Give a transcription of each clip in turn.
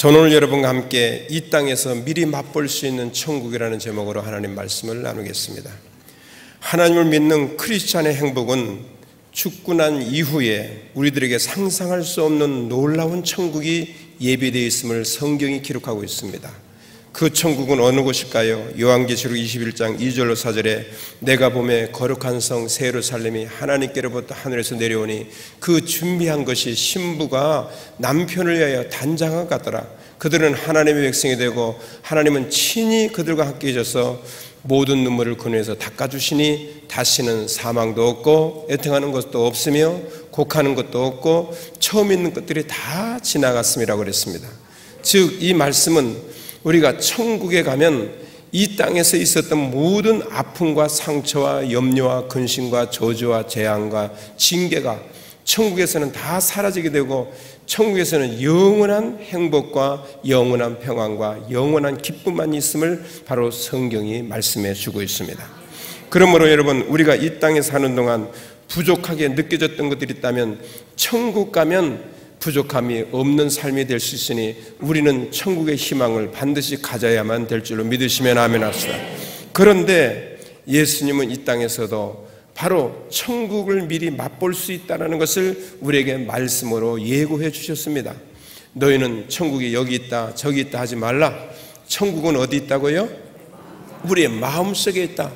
저는 오늘 여러분과 함께 이 땅에서 미리 맛볼 수 있는 천국이라는 제목으로 하나님 말씀을 나누겠습니다. 하나님을 믿는 크리스찬의 행복은 죽고 난 이후에 우리들에게 상상할 수 없는 놀라운 천국이 예비되어 있음을 성경이 기록하고 있습니다. 그 천국은 어느 곳일까요? 요한계시록 21장 2절로 4절에 내가 보매 거룩한 성 새 예루살렘이 하나님께로부터 하늘에서 내려오니 그 준비한 것이 신부가 남편을 위하여 단장한 것 같더라. 그들은 하나님의 백성이 되고 하나님은 친히 그들과 함께 계셔서 모든 눈물을 그 눈에서 닦아주시니 다시는 사망도 없고 애통하는 것도 없으며 곡하는 것도 없고 처음 있는 것들이 다 지나갔음이라고 그랬습니다. 즉 이 말씀은 우리가 천국에 가면 이 땅에서 있었던 모든 아픔과 상처와 염려와 근심과 저주와 재앙과 징계가 천국에서는 다 사라지게 되고 천국에서는 영원한 행복과 영원한 평안과 영원한 기쁨만 있음을 바로 성경이 말씀해 주고 있습니다. 그러므로 여러분, 우리가 이 땅에 사는 동안 부족하게 느껴졌던 것들이 있다면 천국 가면 부족함이 없는 삶이 될 수 있으니 우리는 천국의 희망을 반드시 가져야만 될 줄로 믿으시면 아멘 합시다. 그런데 예수님은 이 땅에서도 바로 천국을 미리 맛볼 수 있다는 것을 우리에게 말씀으로 예고해 주셨습니다. 너희는 천국이 여기 있다 저기 있다 하지 말라. 천국은 어디 있다고요? 우리의 마음속에 있다.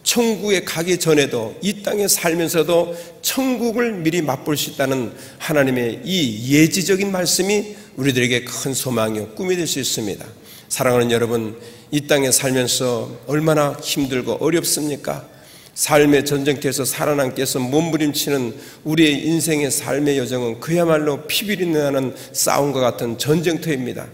천국에 가기 전에도 이 땅에 살면서도 천국을 미리 맛볼 수 있다는 하나님의 이 예지적인 말씀이 우리들에게 큰 소망이요 꿈이 될 수 있습니다. 사랑하는 여러분, 이 땅에 살면서 얼마나 힘들고 어렵습니까? 삶의 전쟁터에서 살아남기 위해서 몸부림치는 우리의 인생의 삶의 여정은 그야말로 피비린내나는 싸움과 같은 전쟁터입니다.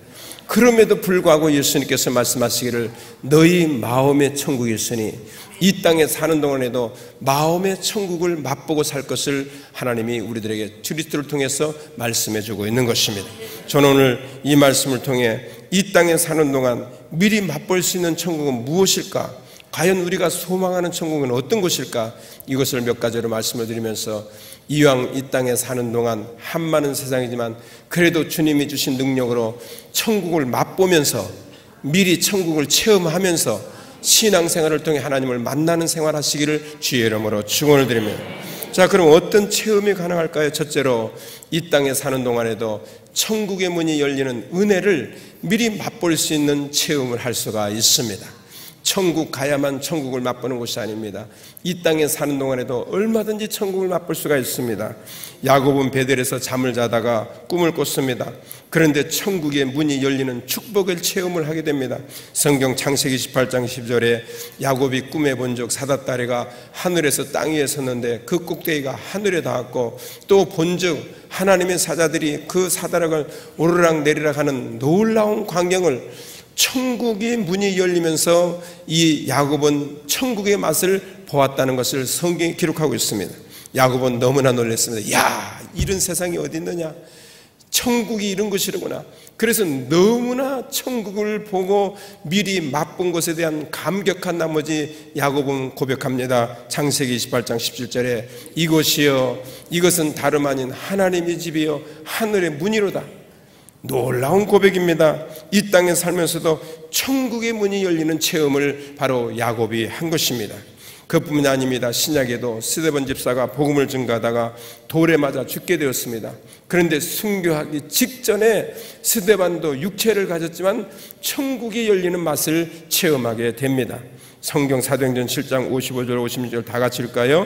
그럼에도 불구하고 예수님께서 말씀하시기를 너희 마음의 천국이 있으니 이 땅에 사는 동안에도 마음의 천국을 맛보고 살 것을 하나님이 우리들에게 그리스도를 통해서 말씀해 주고 있는 것입니다. 저는 오늘 이 말씀을 통해 이 땅에 사는 동안 미리 맛볼 수 있는 천국은 무엇일까? 과연 우리가 소망하는 천국은 어떤 곳일까? 이것을 몇 가지로 말씀을 드리면서 이왕 이 땅에 사는 동안 한많은 세상이지만 그래도 주님이 주신 능력으로 천국을 맛보면서 미리 천국을 체험하면서 신앙생활을 통해 하나님을 만나는 생활하시기를 주의 이름으로 축원을 드립니다. 자, 그럼 어떤 체험이 가능할까요? 첫째로 이 땅에 사는 동안에도 천국의 문이 열리는 은혜를 미리 맛볼 수 있는 체험을 할 수가 있습니다. 천국 가야만 천국을 맛보는 곳이 아닙니다. 이 땅에 사는 동안에도 얼마든지 천국을 맛볼 수가 있습니다. 야곱은 베델에서 잠을 자다가 꿈을 꿨습니다. 그런데 천국의 문이 열리는 축복을 체험을 하게 됩니다. 성경 창세기 18장 10절에 야곱이 꿈에 본 적 사다다리가 하늘에서 땅 위에 섰는데 그 꼭대기가 하늘에 닿았고 또 본 적 하나님의 사자들이 그 사다락을 오르락 내리락 하는 놀라운 광경을 천국의 문이 열리면서 이 야곱은 천국의 맛을 보았다는 것을 성경이 기록하고 있습니다. 야곱은 너무나 놀랐습니다. 야, 이런 세상이 어디 있느냐? 천국이 이런 것이로구나. 그래서 너무나 천국을 보고 미리 맛본 것에 대한 감격한 나머지 야곱은 고백합니다. 창세기 28장 17절에 이곳이여 이것은 다름 아닌 하나님의 집이여 하늘의 문이로다. 놀라운 고백입니다. 이 땅에 살면서도 천국의 문이 열리는 체험을 바로 야곱이 한 것입니다. 그뿐만이 아닙니다. 신약에도 스데반 집사가 복음을 증거하다가 돌에 맞아 죽게 되었습니다. 그런데 순교하기 직전에 스데반도 육체를 가졌지만 천국이 열리는 맛을 체험하게 됩니다. 성경 사도행전 7장 55절 56절 다 같이 읽을까요?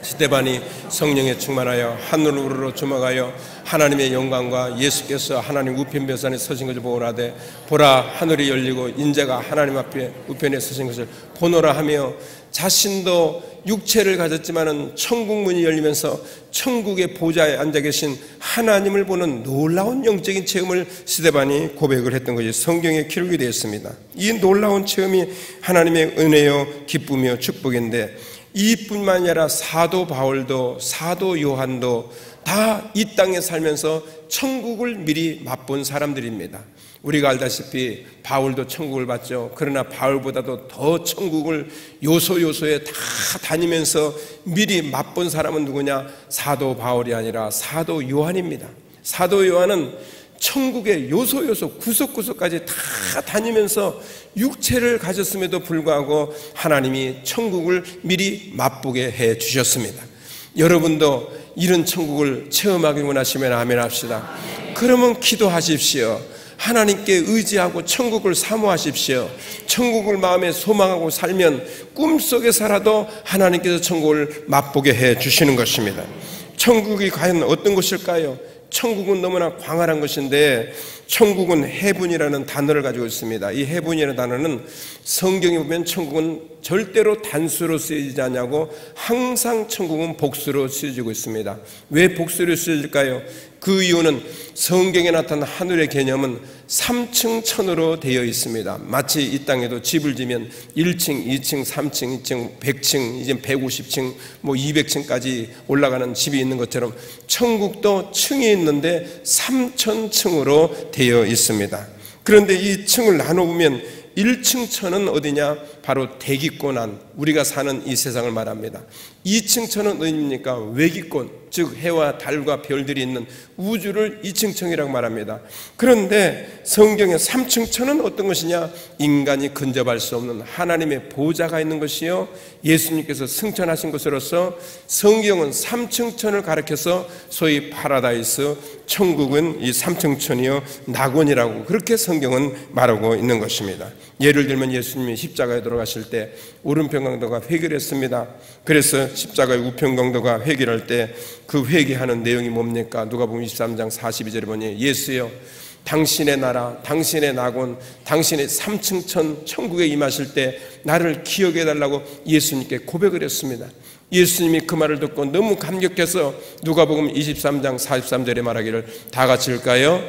스데반이 성령에 충만하여 하늘으로 주목하여 하나님의 영광과 예수께서 하나님 우편 벼산에 서신 것을 보오라되 보라 하늘이 열리고 인자가 하나님 앞에 우편에 서신 것을 보노라 하며 자신도 육체를 가졌지만은 천국 문이 열리면서 천국의 보좌에 앉아 계신 하나님을 보는 놀라운 영적인 체험을 스데반이 고백을 했던 것이 성경에 기록이 되어 있습니다. 이 놀라운 체험이 하나님의 은혜요 기쁨이요 축복인데 이뿐만 아니라 사도 바울도 사도 요한도 다 이 땅에 살면서 천국을 미리 맛본 사람들입니다. 우리가 알다시피 바울도 천국을 봤죠. 그러나 바울보다도 더 천국을 요소요소에 다 다니면서 미리 맛본 사람은 누구냐? 사도 바울이 아니라 사도 요한입니다. 사도 요한은 천국의 요소 구석구석까지 다 다니면서 육체를 가졌음에도 불구하고 하나님이 천국을 미리 맛보게 해 주셨습니다. 여러분도 이런 천국을 체험하기 원하시면 아멘 합시다. 그러면 기도하십시오. 하나님께 의지하고 천국을 사모하십시오. 천국을 마음에 소망하고 살면 꿈속에 살아도 하나님께서 천국을 맛보게 해 주시는 것입니다. 천국이 과연 어떤 곳일까요? 천국은 너무나 광활한 것인데 천국은 해분이라는 단어를 가지고 있습니다. 이 해분이라는 단어는 성경에 보면 천국은 절대로 단수로 쓰여지지 않냐고 항상 천국은 복수로 쓰여지고 있습니다. 왜 복수로 쓰여질까요? 그 이유는 성경에 나타난 하늘의 개념은 3층 천으로 되어 있습니다. 마치 이 땅에도 집을 지면 1층, 2층, 3층, 2층, 100층, 이제 150층, 200층까지 올라가는 집이 있는 것처럼 천국도 층이 있는데 3천층으로 되어 있습니다. 그런데 이 층을 나눠보면 1층 천은 어디냐? 바로 대기권한 우리가 사는 이 세상을 말합니다. 2층 천은 어디입니까? 외기권, 즉 해와 달과 별들이 있는 우주를 2층 천이라고 말합니다. 그런데 성경의 3층 천은 어떤 것이냐? 인간이 근접할 수 없는 하나님의 보좌가 있는 것이요, 예수님께서 승천하신 것으로서 성경은 3층 천을 가리켜서 소위 파라다이스, 천국은 이 3층 천이요 낙원이라고 그렇게 성경은 말하고 있는 것입니다. 예를 들면 예수님이 십자가에 돌아가실 때 오른편강도가 회개를 했습니다. 그래서 십자가의 우편강도가 회개를 할 때 그 회개하는 내용이 뭡니까? 누가복음 23장 42절에 보니 예수여 당신의 나라, 당신의 낙원, 당신의 3층 천 천국에 임하실 때 나를 기억해 달라고 예수님께 고백을 했습니다. 예수님이 그 말을 듣고 너무 감격해서 누가복음 23장 43절에 말하기를 다 같이 읽을까요?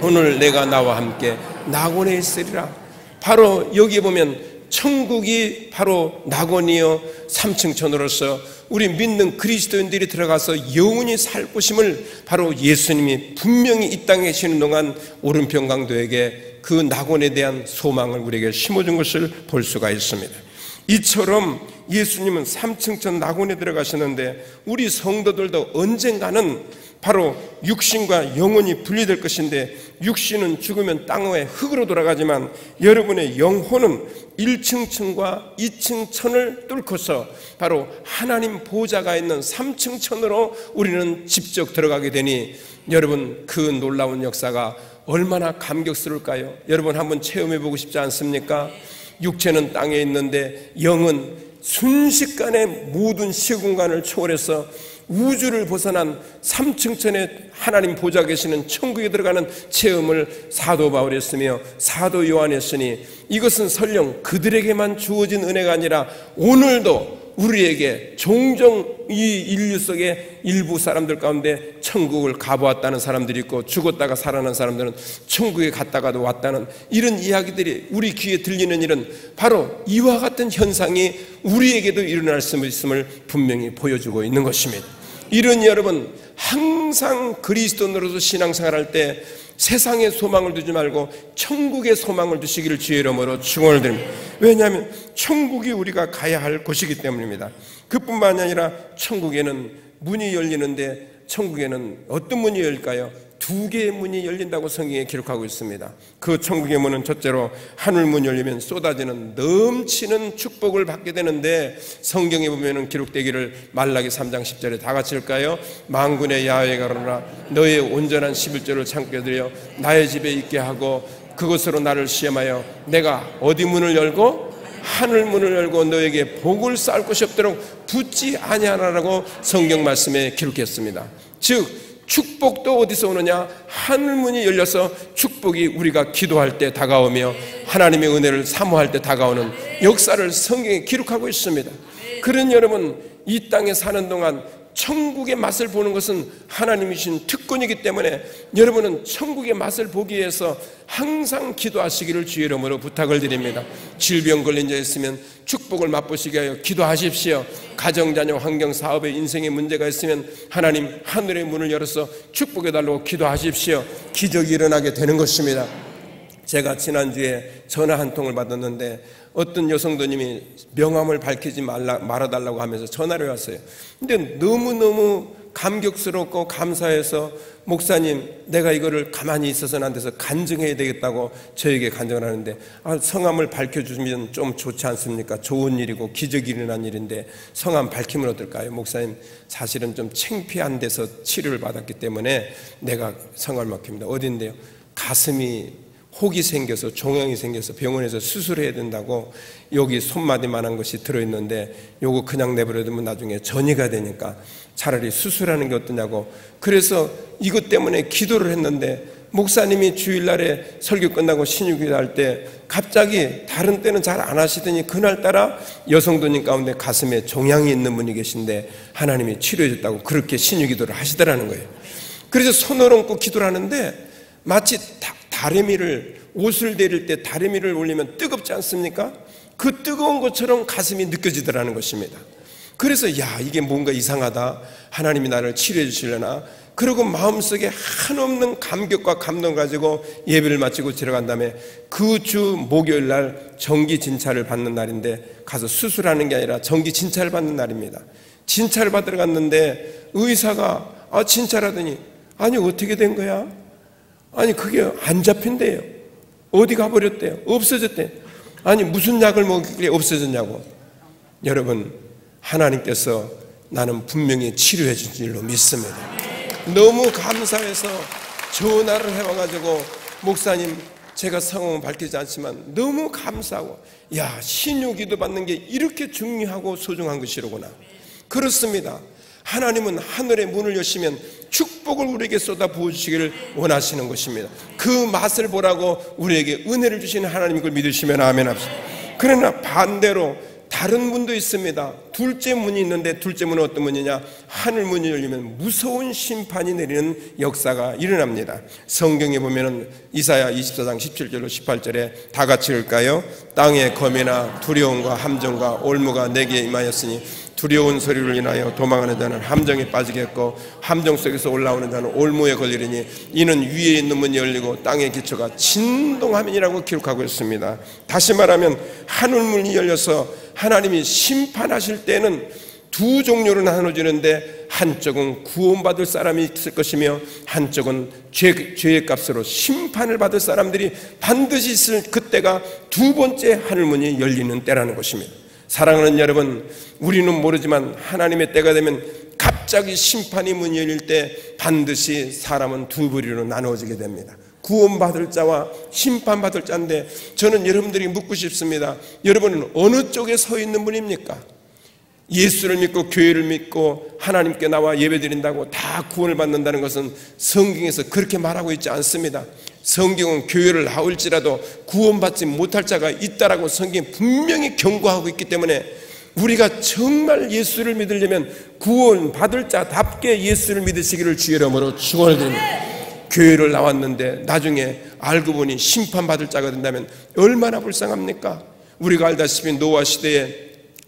오늘 내가 나와 함께 낙원에 있으리라. 바로 여기에 보면 천국이 바로 낙원이요 3층 천으로서 우리 믿는 그리스도인들이 들어가서 영원히 살 것임을 바로 예수님이 분명히 이 땅에 계시는 동안 오른편 강도에게 그 낙원에 대한 소망을 우리에게 심어준 것을 볼 수가 있습니다. 이처럼 예수님은 3층 천 낙원에 들어가시는데 우리 성도들도 언젠가는 바로 육신과 영혼이 분리될 것인데 육신은 죽으면 땅 위에 흙으로 돌아가지만 여러분의 영혼은 1층 천과 2층 천을 뚫고서 바로 하나님 보좌가 있는 3층 천으로 우리는 직접 들어가게 되니 여러분 그 놀라운 역사가 얼마나 감격스러울까요? 여러분 한번 체험해 보고 싶지 않습니까? 육체는 땅에 있는데 영은 순식간에 모든 시공간을 초월해서 우주를 벗어난 3층 천에 하나님 보좌 계시는 천국에 들어가는 체험을 사도 바울이 했으며 사도 요한이 했으니 이것은 설령 그들에게만 주어진 은혜가 아니라 오늘도 우리에게 종종 이 인류 속에 일부 사람들 가운데 천국을 가보았다는 사람들이 있고 죽었다가 살아난 사람들은 천국에 갔다가도 왔다는 이런 이야기들이 우리 귀에 들리는 일은 바로 이와 같은 현상이 우리에게도 일어날 수 있음을 분명히 보여주고 있는 것입니다. 이런 여러분 항상 그리스도인으로서 신앙생활할 때 세상의 소망을 두지 말고 천국의 소망을 두시기를 주의 이름으로 축원을 드립니다. 왜냐하면 천국이 우리가 가야 할 곳이기 때문입니다. 그뿐만 아니라 천국에는 문이 열리는데 천국에는 어떤 문이 열릴까요? 2개의 문이 열린다고 성경에 기록하고 있습니다. 그 천국의 문은 첫째로 하늘 문이 열리면 쏟아지는 넘치는 축복을 받게 되는데 성경에 보면 기록되기를 말라기 3장 10절에 다 같이 읽을까요? 만군의 야훼가 가로라 너의 온전한 11조를 참게 드려 나의 집에 있게 하고 그것으로 나를 시험하여 내가 어디 문을 열고 하늘 문을 열고 너에게 복을 쌓을 것이 없도록 붙지 아니하라고 성경 말씀에 기록했습니다. 즉 축복도 어디서 오느냐? 하늘문이 열려서 축복이 우리가 기도할 때 다가오며 하나님의 은혜를 사모할 때 다가오는 역사를 성경에 기록하고 있습니다. 그런 여러분 이 땅에 사는 동안 천국의 맛을 보는 것은 하나님이 주신 특권이기 때문에 여러분은 천국의 맛을 보기 위해서 항상 기도하시기를 주의 이름으로 부탁을 드립니다. 질병 걸린 자 있으면 축복을 맛보시게 하여 기도하십시오. 가정자녀 환경 사업에 인생에 문제가 있으면 하나님 하늘의 문을 열어서 축복해 달라고 기도하십시오. 기적이 일어나게 되는 것입니다. 제가 지난주에 전화 한 통을 받았는데 어떤 여성도님이 명함을 밝히지 말아달라고 하면서 전화를 왔어요. 근데 너무너무 감격스럽고 감사해서 목사님, 내가 이거를 가만히 있어서는 안 돼서 간증해야 되겠다고 저에게 간증을 하는데, 성함을 밝혀주시면 좀 좋지 않습니까? 좋은 일이고 기적이 일어난 일인데 성함 밝히면 어떨까요? 목사님, 사실은 좀 창피한 데서 치료를 받았기 때문에 내가 성함을 밝힙니다. 어딘데요? 가슴이 혹이 생겨서, 종양이 생겨서 병원에서 수술해야 된다고 여기 손마디만한 것이 들어있는데 요거 그냥 내버려두면 나중에 전이가 되니까 차라리 수술하는 게 어떠냐고. 그래서 이것 때문에 기도를 했는데, 목사님이 주일날에 설교 끝나고 신유기도 할 때 갑자기, 다른 때는 잘 안 하시더니 그날따라 여성도님 가운데 가슴에 종양이 있는 분이 계신데 하나님이 치료해 줬다고 그렇게 신유기도를 하시더라는 거예요. 그래서 손을 얹고 기도를 하는데 마치 다리미를, 옷을 데릴 때 다리미를 올리면 뜨겁지 않습니까? 그 뜨거운 것처럼 가슴이 느껴지더라는 것입니다. 그래서 야, 이게 뭔가 이상하다, 하나님이 나를 치료해 주시려나. 그리고 마음속에 한없는 감격과 감동을 가지고 예배를 마치고 들어간 다음에 그 주 목요일 날 정기 진찰을 받는 날인데, 가서 수술하는 게 아니라 정기 진찰을 받는 날입니다. 진찰을 받으러 갔는데 의사가 진찰하더니, 아니 어떻게 된 거야? 아니 그게 안 잡힌대요. 어디 가버렸대요? 없어졌대요. 아니 무슨 약을 먹길래 없어졌냐고. 여러분, 하나님께서 나는 분명히 치료해 준 줄로 믿습니다. 너무 감사해서 전화를 해와가지고, 목사님, 제가 성함은 밝히지 않지만 너무 감사하고, 야, 신유기도 받는 게 이렇게 중요하고 소중한 것이로구나. 그렇습니다. 하나님은 하늘의 문을 여시면 축복을 우리에게 쏟아 부어주시기를 원하시는 것입니다. 그 맛을 보라고 우리에게 은혜를 주시는 하나님, 걸 믿으시면 아멘 합시다. 그러나 반대로 다른 문도 있습니다. 둘째 문이 있는데, 둘째 문은 어떤 문이냐? 하늘 문이 열리면 무서운 심판이 내리는 역사가 일어납니다. 성경에 보면은 이사야 24장 17절로 18절에 다 같이 읽을까요? 땅의 검이나 두려움과 함정과 올무가 내게 임하였으니 두려운 소리를 인하여 도망하는 자는 함정에 빠지겠고, 함정 속에서 올라오는 자는 올무에 걸리리니 이는 위에 있는 문이 열리고 땅의 기초가 진동함이라고 기록하고 있습니다. 다시 말하면 하늘 문이 열려서 하나님이 심판하실 때는 두 종류로 나눠지는데, 한쪽은 구원받을 사람이 있을 것이며 한쪽은 죄의 값으로 심판을 받을 사람들이 반드시 있을 그때가 두 번째 하늘문이 열리는 때라는 것입니다. 사랑하는 여러분, 우리는 모르지만 하나님의 때가 되면 갑자기 심판의 문이 열릴 때 반드시 사람은 두 부류로 나누어지게 됩니다. 구원받을 자와 심판받을 자인데, 저는 여러분들이 묻고 싶습니다. 여러분은 어느 쪽에 서 있는 분입니까? 예수를 믿고 교회를 믿고 하나님께 나와 예배드린다고 다 구원을 받는다는 것은 성경에서 그렇게 말하고 있지 않습니다. 성경은 교회를 나올지라도 구원받지 못할 자가 있다라고 성경이 분명히 경고하고 있기 때문에, 우리가 정말 예수를 믿으려면 구원받을 자답게 예수를 믿으시기를 주의 이름으로 축원을 드립니다. 교회를 나왔는데 나중에 알고 보니 심판받을 자가 된다면 얼마나 불쌍합니까? 우리가 알다시피 노아 시대에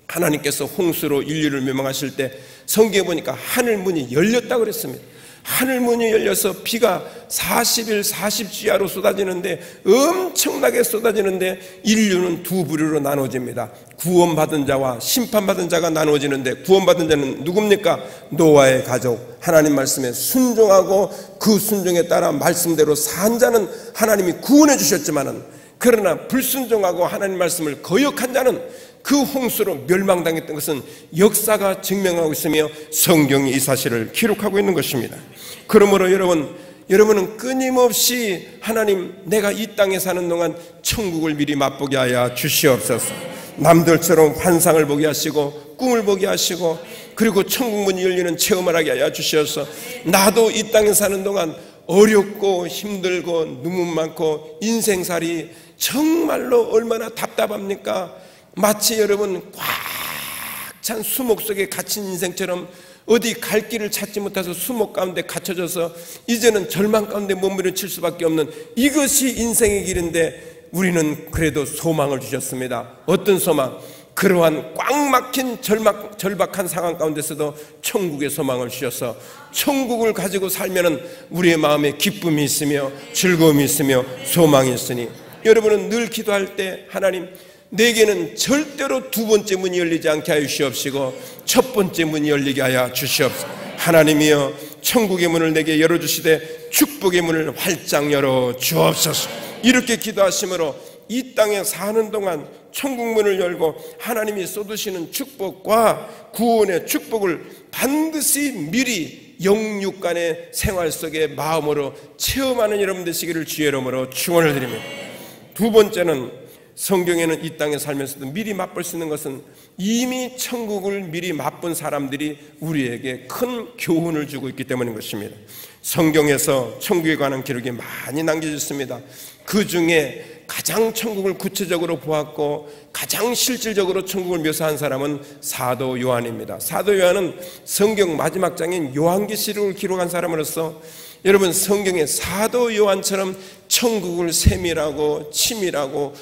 하나님께서 홍수로 인류를 멸망하실 때 성경에 보니까 하늘문이 열렸다고 그랬습니다. 하늘문이 열려서 비가 40일 40주야로 쏟아지는데, 엄청나게 쏟아지는데 인류는 두 부류로 나눠집니다. 구원받은 자와 심판받은 자가 나눠지는데, 구원받은 자는 누굽니까? 노아의 가족, 하나님 말씀에 순종하고 그 순종에 따라 말씀대로 산 자는 하나님이 구원해 주셨지만은, 그러나 불순종하고 하나님 말씀을 거역한 자는 그 홍수로 멸망당했던 것은 역사가 증명하고 있으며 성경이 이 사실을 기록하고 있는 것입니다. 그러므로 여러분은 끊임없이 하나님, 내가 이 땅에 사는 동안 천국을 미리 맛보게 하여 주시옵소서. 남들처럼 환상을 보게 하시고 꿈을 보게 하시고, 그리고 천국 문이 열리는 체험을 하게 하여 주셔서 나도 이 땅에 사는 동안 어렵고 힘들고 눈물 많고 인생살이 정말로 얼마나 답답합니까? 마치 여러분 꽉 찬 수목 속에 갇힌 인생처럼 어디 갈 길을 찾지 못해서 수목 가운데 갇혀져서 이제는 절망 가운데 몸부림칠 수밖에 없는 이것이 인생의 길인데, 우리는 그래도 소망을 주셨습니다. 어떤 소망? 그러한 꽉 막힌 절박한 상황 가운데서도 천국의 소망을 주셔서 천국을 가지고 살면은 우리의 마음에 기쁨이 있으며 즐거움이 있으며 소망이 있으니, 여러분은 늘 기도할 때 하나님, 내게는 절대로 두 번째 문이 열리지 않게 하여 주시옵시고 첫 번째 문이 열리게 하여 주시옵소서. 하나님이여 천국의 문을 내게 열어주시되 축복의 문을 활짝 열어 주옵소서. 이렇게 기도하심으로 이 땅에 사는 동안 천국 문을 열고 하나님이 쏟으시는 축복과 구원의 축복을 반드시 미리 영육간의 생활 속에 마음으로 체험하는 여러분 되시기를 주의 이름으로 축원을 드립니다. 두 번째는 성경에는 이 땅에 살면서도 미리 맛볼 수 있는 것은 이미 천국을 미리 맛본 사람들이 우리에게 큰 교훈을 주고 있기 때문인 것입니다. 성경에서 천국에 관한 기록이 많이 남겨져 있습니다. 그 중에 가장 천국을 구체적으로 보았고 가장 실질적으로 천국을 묘사한 사람은 사도 요한입니다. 사도 요한은 성경 마지막 장인 요한계시록을 기록한 사람으로서 여러분 성경에 사도 요한처럼 천국을 세밀하고 치밀하고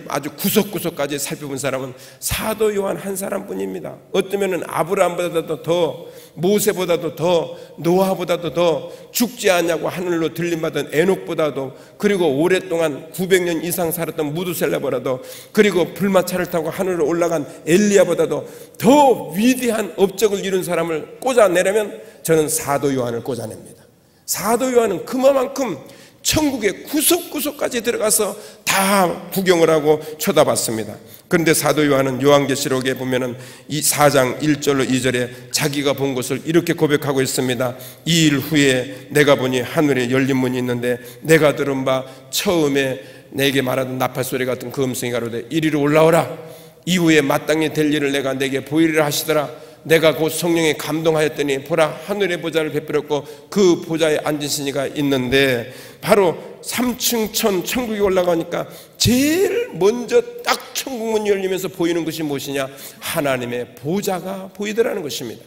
아주 구석구석까지 살펴본 사람은 사도 요한 한 사람뿐입니다. 어쩌면 아브라함보다도 더, 모세보다도 더, 노아보다도 더, 죽지 않냐고 하늘로 들림받은 에녹보다도, 그리고 오랫동안 900년 이상 살았던 무두셀라보다도, 그리고 불마차를 타고 하늘로 올라간 엘리야보다도 더 위대한 업적을 이룬 사람을 꽂아내려면 저는 사도 요한을 꽂아냅니다. 사도 요한은 그만큼 천국의 구석구석까지 들어가서 다 구경을 하고 쳐다봤습니다. 그런데 사도 요한은 요한계시록에 보면은 이 4장 1절로 2절에 자기가 본 것을 이렇게 고백하고 있습니다. 이 일 후에 내가 보니 하늘에 열린 문이 있는데 내가 들은 바 처음에 내게 말하던 나팔소리 같은 그 음성이 가로되 이리로 올라오라. 이후에 마땅히 될 일을 내가 내게 보이리라 하시더라. 내가 곧 성령에 감동하였더니 보라 하늘의 보좌를 베풀었고 그 보좌에 앉으신 이가 있는데, 바로 3층 천국에 올라가니까 제일 먼저 딱 천국문이 열리면서 보이는 것이 무엇이냐? 하나님의 보좌가 보이더라는 것입니다.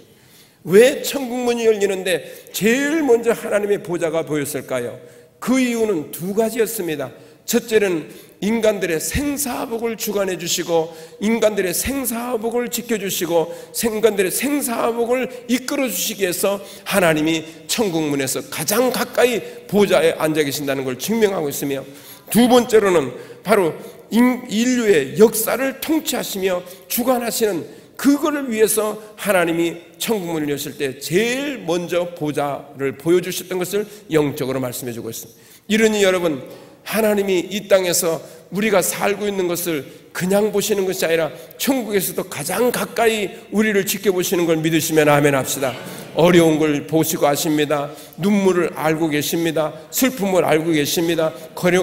왜 천국문이 열리는데 제일 먼저 하나님의 보좌가 보였을까요? 그 이유는 두 가지였습니다. 첫째는 인간들의 생사복을 주관해 주시고 인간들의 생사복을 지켜주시고 인간들의 생사복을 이끌어 주시기 위해서 하나님이 천국문에서 가장 가까이 보좌에 앉아 계신다는 걸 증명하고 있으며, 두 번째로는 바로 인류의 역사를 통치하시며 주관하시는 그거를 위해서 하나님이 천국문을 여실 때 제일 먼저 보좌를 보여주셨던 것을 영적으로 말씀해 주고 있습니다. 이러니 여러분, 하나님이 이 땅에서 우리가 살고 있는 것을 그냥 보시는 것이 아니라 천국에서도 가장 가까이 우리를 지켜보시는 걸 믿으시면 아멘 합시다. 어려운 걸 보시고 아십니다. 눈물을 알고 계십니다. 슬픔을 알고 계십니다.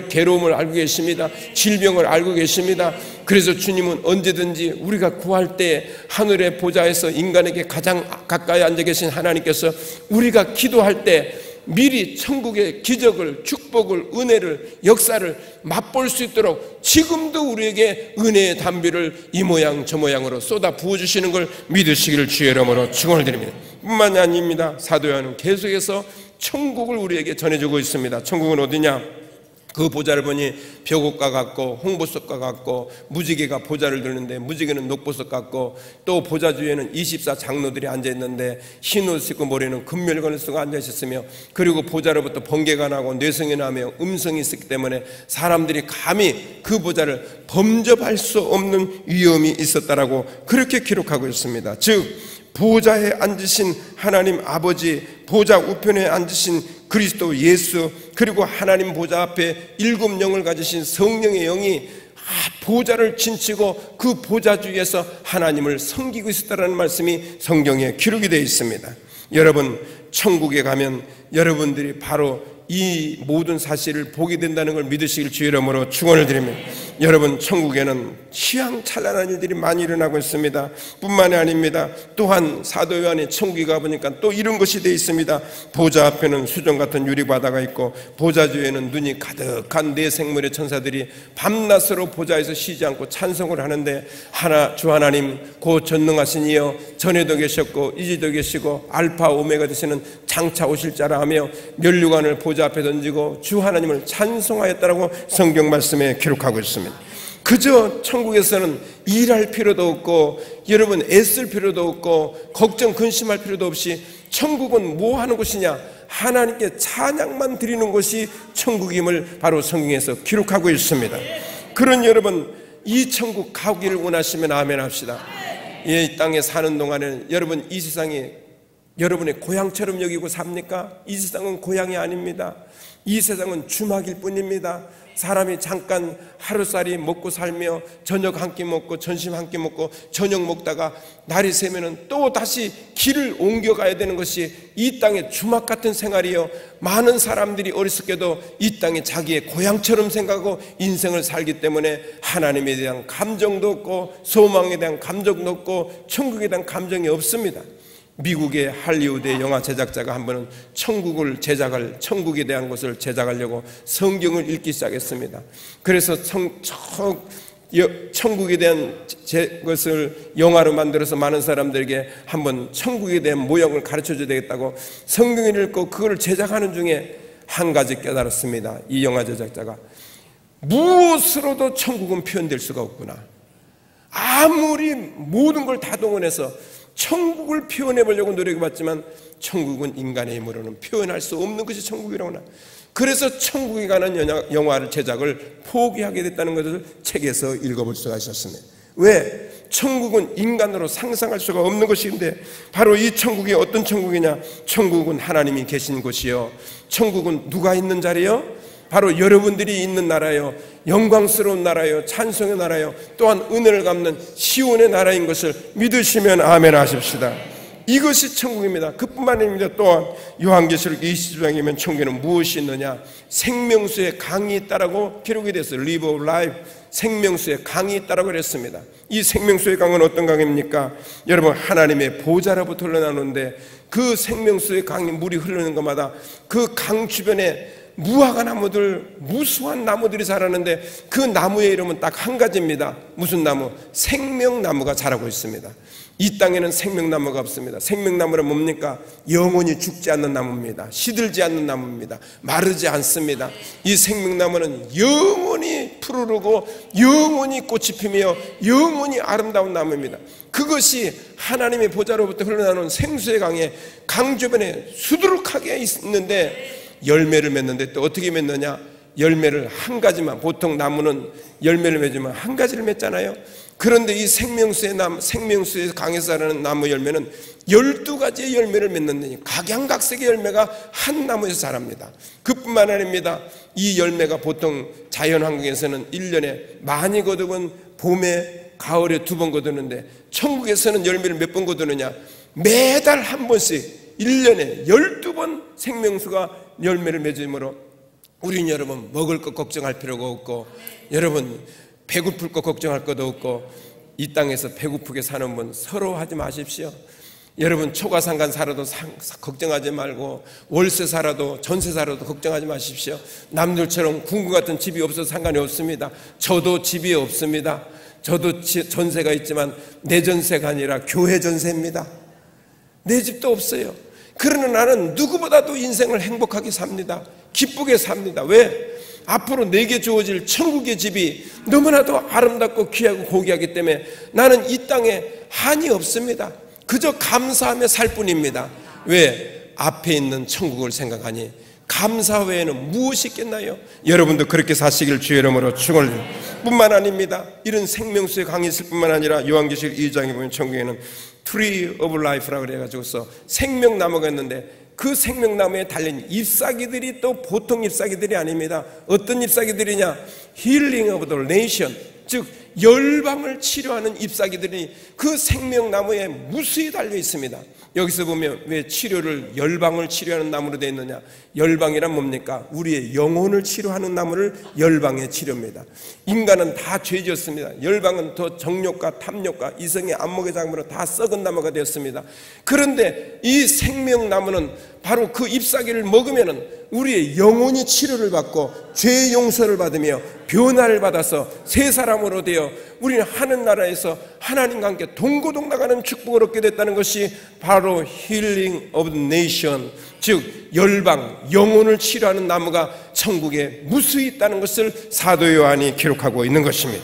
괴로움을 알고 계십니다. 질병을 알고 계십니다. 그래서 주님은 언제든지 우리가 구할 때 하늘의 보좌에서 인간에게 가장 가까이 앉아 계신 하나님께서 우리가 기도할 때 미리 천국의 기적을, 축복을, 은혜를, 역사를 맛볼 수 있도록 지금도 우리에게 은혜의 담비를 이 모양 저 모양으로 쏟아 부어주시는 걸 믿으시기를 주의 이름으로 축원을 드립니다. 뿐만이 아닙니다. 사도 요한은 계속해서 천국을 우리에게 전해주고 있습니다. 천국은 어디냐? 그 보좌를 보니 벼옷과 같고 홍보석과 같고 무지개가 보좌를 드는데 무지개는 녹보석 같고 또 보좌 주위에는 24 장로들이 앉아있는데 흰옷 입고 머리는 금멸관을 쓰고 앉아있었으며, 그리고 보좌로부터 번개가 나고 뇌성이 나며 음성이 있었기 때문에 사람들이 감히 그 보좌를 범접할 수 없는 위험이 있었다라고 그렇게 기록하고 있습니다. 즉 보좌에 앉으신 하나님 아버지, 보좌 우편에 앉으신 그리스도 예수, 그리고 하나님 보좌 앞에 7 영을 가지신 성령의 영이 보좌를 진치고 그 보좌 주위에서 하나님을 섬기고 있었다는 말씀이 성경에 기록이 되어 있습니다. 여러분, 천국에 가면 여러분들이 바로 이 모든 사실을 보게 된다는 걸 믿으시길 주의 이름으로 축원을 드립니다. 여러분, 천국에는 희양찬란한 일들이 많이 일어나고 있습니다. 뿐만이 아닙니다. 또한 사도 요한이 천국에 가보니까 또 이런 것이 되어 있습니다. 보좌 앞에는 수정 같은 유리바다가 있고 보좌 주에는 눈이 가득한 네 생물의 천사들이 밤낮으로 보좌에서 쉬지 않고 찬송을 하는데, 주 하나님 곧 전능하신 이여, 전에도 계셨고 이제도 계시고 알파 오메가 되시는 장차 오실 자라 하며 면류관을 보좌 앞에 던지고 주 하나님을 찬송하였다라고 성경 말씀에 기록하고 있습니다. 그저 천국에서는 일할 필요도 없고 여러분 애쓸 필요도 없고 걱정 근심할 필요도 없이 천국은 뭐 하는 곳이냐? 하나님께 찬양만 드리는 것이 천국임을 바로 성경에서 기록하고 있습니다. 그런 여러분, 이 천국 가기를 원하시면 아멘 합시다. 이 땅에 사는 동안에는 여러분 이 세상에 여러분의 고향처럼 여기고 삽니까? 이 세상은 고향이 아닙니다. 이 세상은 주막일 뿐입니다. 사람이 잠깐 하루살이 먹고 살며 저녁 한 끼 먹고 점심 한 끼 먹고 저녁 먹다가 날이 새면은 또 다시 길을 옮겨가야 되는 것이 이 땅의 주막 같은 생활이요. 많은 사람들이 어리석게도 이 땅이 자기의 고향처럼 생각하고 인생을 살기 때문에 하나님에 대한 감정도 없고 소망에 대한 감정도 없고 천국에 대한 감정이 없습니다. 미국의 할리우드의 영화 제작자가 한 번은 천국에 대한 것을 제작하려고 성경을 읽기 시작했습니다. 그래서 천국에 대한 것을 영화로 만들어서 많은 사람들에게 한번 천국에 대한 모형을 가르쳐줘야 되겠다고 성경을 읽고 그걸 제작하는 중에 한 가지 깨달았습니다. 이 영화 제작자가 무엇으로도 천국은 표현될 수가 없구나. 아무리 모든 걸 다 동원해서 천국을 표현해 보려고 노력해봤지만 천국은 인간의 힘으로는 표현할 수 없는 것이 천국이라고 나. 그래서 천국에 관한 영화를 제작을 포기하게 됐다는 것을 책에서 읽어볼 수가 있었습니다. 왜? 천국은 인간으로 상상할 수가 없는 것인데 바로 이 천국이 어떤 천국이냐? 천국은 하나님이 계신 곳이요. 천국은 누가 있는 자리요? 바로 여러분들이 있는 나라요, 영광스러운 나라요, 찬송의 나라요, 또한 은혜를 갚는 시온의 나라인 것을 믿으시면 아멘 하십시다. 이것이 천국입니다. 그뿐만 아닙니다. 또한 요한계시록 20장이면 천국에는 무엇이 있느냐? 생명수의 강이 있다라고 기록이 됐어요. River of Life, 생명수의 강이 있다라고 그랬습니다. 이 생명수의 강은 어떤 강입니까? 여러분, 하나님의 보좌로부터 흘러나오는데 그 생명수의 강이 물이 흐르는 것마다 그 강 주변에 무화과 나무들, 무수한 나무들이 자라는데 그 나무의 이름은 딱 한 가지입니다. 무슨 나무? 생명나무가 자라고 있습니다. 이 땅에는 생명나무가 없습니다. 생명나무는 뭡니까? 영원히 죽지 않는 나무입니다. 시들지 않는 나무입니다. 마르지 않습니다. 이 생명나무는 영원히 푸르르고 영원히 꽃이 피며 영원히 아름다운 나무입니다. 그것이 하나님의 보좌로부터 흘러나오는 생수의 강에 강 주변에 수두룩하게 있는데 열매를 맺는데 또 어떻게 맺느냐? 열매를 한 가지만, 보통 나무는 열매를 맺으면 한 가지를 맺잖아요. 그런데 이 생명수의 강에서 자라는 나무 열매는 12가지의 열매를 맺는 각양각색의 열매가 한 나무에서 자랍니다. 그뿐만 아닙니다. 이 열매가 보통 자연환경에서는 1년에 많이 거두면 봄에 가을에 2번 거두는데 천국에서는 열매를 몇 번 거두느냐? 매달 한 번씩 1년에 12번 생명수가 열매를 맺으므로 우리는 여러분 먹을 것 걱정할 필요가 없고 여러분 배고플 것 걱정할 것도 없고 이 땅에서 배고프게 사는 분 서로 하지 마십시오. 여러분 초가상간 살아도 걱정하지 말고 월세 살아도 전세 살아도 걱정하지 마십시오. 남들처럼 궁궐 같은 집이 없어도 상관이 없습니다. 저도 집이 없습니다. 저도 전세가 있지만 내 전세가 아니라 교회 전세입니다. 내 집도 없어요. 그러나 나는 누구보다도 인생을 행복하게 삽니다. 기쁘게 삽니다. 왜? 앞으로 내게 주어질 천국의 집이 너무나도 아름답고 귀하고 고귀하기 때문에 나는 이 땅에 한이 없습니다. 그저 감사하며 살 뿐입니다. 왜? 앞에 있는 천국을 생각하니 감사 외에는 무엇이 있겠나요? 여러분도 그렇게 사시길 주의 이름으로 축원을 뿐만 아닙니다. 이런 생명수의 강이 있을 뿐만 아니라 요한계시록 2장에 보면 천국에는 Tree of Life라고 그래가지고서 생명나무가 있는데 그 생명나무에 달린 잎사귀들이 또 보통 잎사귀들이 아닙니다. 어떤 잎사귀들이냐? Healing of the Nation, 즉 열방을 치료하는 잎사귀들이 그 생명나무에 무수히 달려 있습니다. 여기서 보면 왜 치료를 열방을 치료하는 나무로 되어 있느냐? 열방이란 뭡니까? 우리의 영혼을 치료하는 나무를 열방의 치료입니다. 인간은 다 죄지었습니다. 열방은 더 정욕과 탐욕과 이성의 안목의 작물로 다 썩은 나무가 되었습니다. 그런데 이 생명나무는 바로 그 잎사귀를 먹으면 우리의 영혼이 치료를 받고 죄의 용서를 받으며 변화를 받아서 새 사람으로 되어 우리는 하늘나라에서 하나님과 함께 동고동락하는 축복을 얻게 됐다는 것이 바로 Healing of the Nation, 즉 열방, 영혼을 치료하는 나무가 천국에 무수히 있다는 것을 사도 요한이 기록하고 있는 것입니다.